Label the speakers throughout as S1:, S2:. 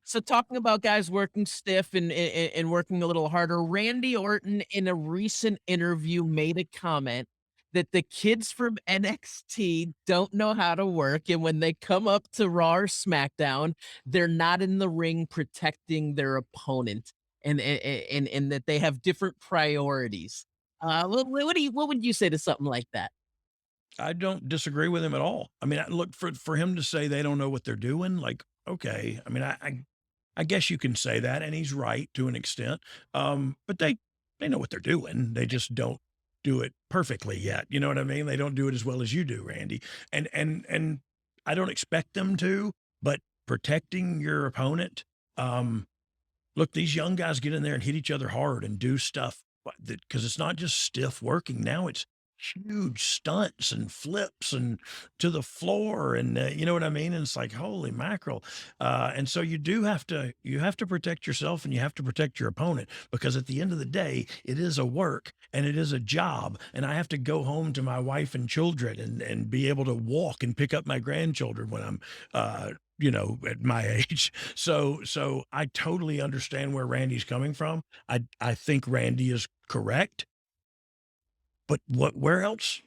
S1: So talking about guys working stiff and working a little harder, Randy Orton in a recent interview made a comment that the kids from NXT don't know how to work, and when they come up to Raw or SmackDown, they're not in the ring protecting their opponent, and that they have different priorities. What would you say to something like that?
S2: I don't disagree with him at all. I mean, look, for him to say they don't know what they're doing, like, okay. I mean, I guess you can say that, and he's right to an extent. But they know what they're doing. They just don't do it perfectly yet. You know what I mean? They don't do it as well as you do, Randy. And I don't expect them to, but protecting your opponent, um, look, these young guys get in there and hit each other hard and do stuff because it's not just stiff working. Now it's huge stunts and flips and to the floor and you know what I mean? And it's like, holy mackerel. And so you have to protect yourself and you have to protect your opponent because at the end of the day, it is a work and it is a job. And I have to go home to my wife and children and be able to walk and pick up my grandchildren when I'm at my age. So I totally understand where Randy's coming from. I think Randy is correct. But where else?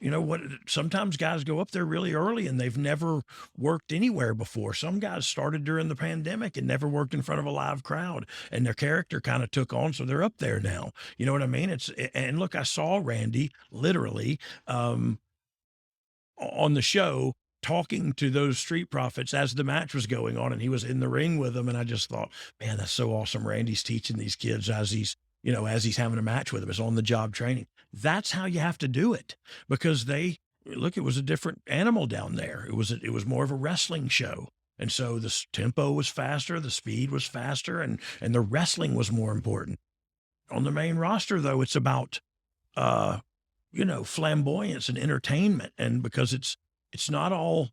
S2: Sometimes guys go up there really early and they've never worked anywhere before. Some guys started during the pandemic and never worked in front of a live crowd and their character kind of took on. So they're up there now. You know what I mean? And look, I saw Randy literally, on the show talking to those street profits as the match was going on and he was in the ring with them. And I just thought, man, that's so awesome. Randy's teaching these kids as he's having a match with them. It's on the job training. That's how you have to do it because it was a different animal down there. It was more of a wrestling show. And so the tempo was faster, the speed was faster, and the wrestling was more important. On the main roster, though, it's about uh, flamboyance and entertainment. And because it's not all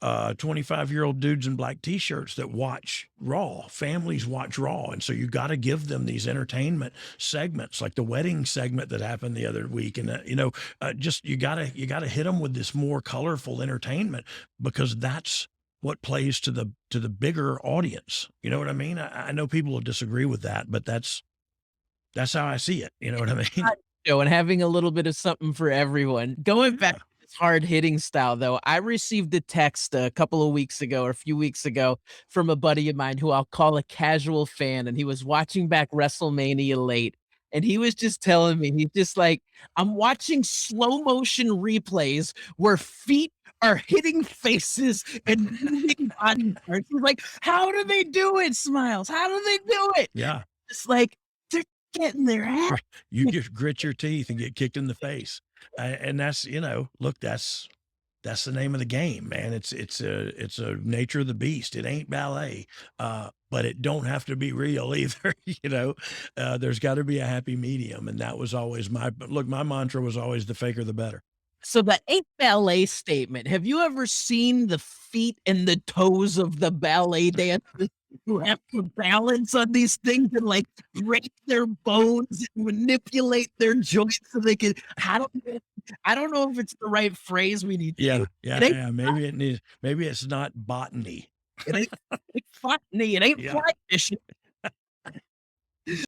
S2: 25-year-old dudes in black t-shirts that watch Raw. Families watch Raw. And so you got to give them these entertainment segments like the wedding segment that happened the other week. And, just you got to hit them with this more colorful entertainment because that's what plays to the bigger audience. You know what I mean? I know people will disagree with that, but that's how I see it. You know what I mean?
S1: Hot show and having a little bit of something for everyone. Going back
S2: Yeah.
S1: to this hard hitting style though, I received a text a couple of weeks ago or a few weeks ago from a buddy of mine who I'll call a casual fan, and he was watching back WrestleMania late. And he was just telling me, he's just like, I'm watching slow motion replays where feet are hitting faces and moving body parts. He's like, how do they do it, Smiles? How do they do it?
S2: Yeah.
S1: It's like they're getting their ass.
S2: You just grit your teeth and get kicked in the face. And that's, look, that's the name of the game, man. It's a nature of the beast. It ain't ballet, but it don't have to be real either. There's got to be a happy medium, and that was always my mantra was always the faker the better.
S1: So the 8 ballet statement, have you ever seen the feet and the toes of the ballet dancers who have to balance on these things and, like, break their bones and manipulate their joints so they can I don't know if it's the right phrase we need to
S2: Yeah,
S1: use.
S2: yeah,
S1: It ain't
S2: yeah. Maybe it's not botany.
S1: it ain't botany, it ain't
S2: Yeah,
S1: fly fishing.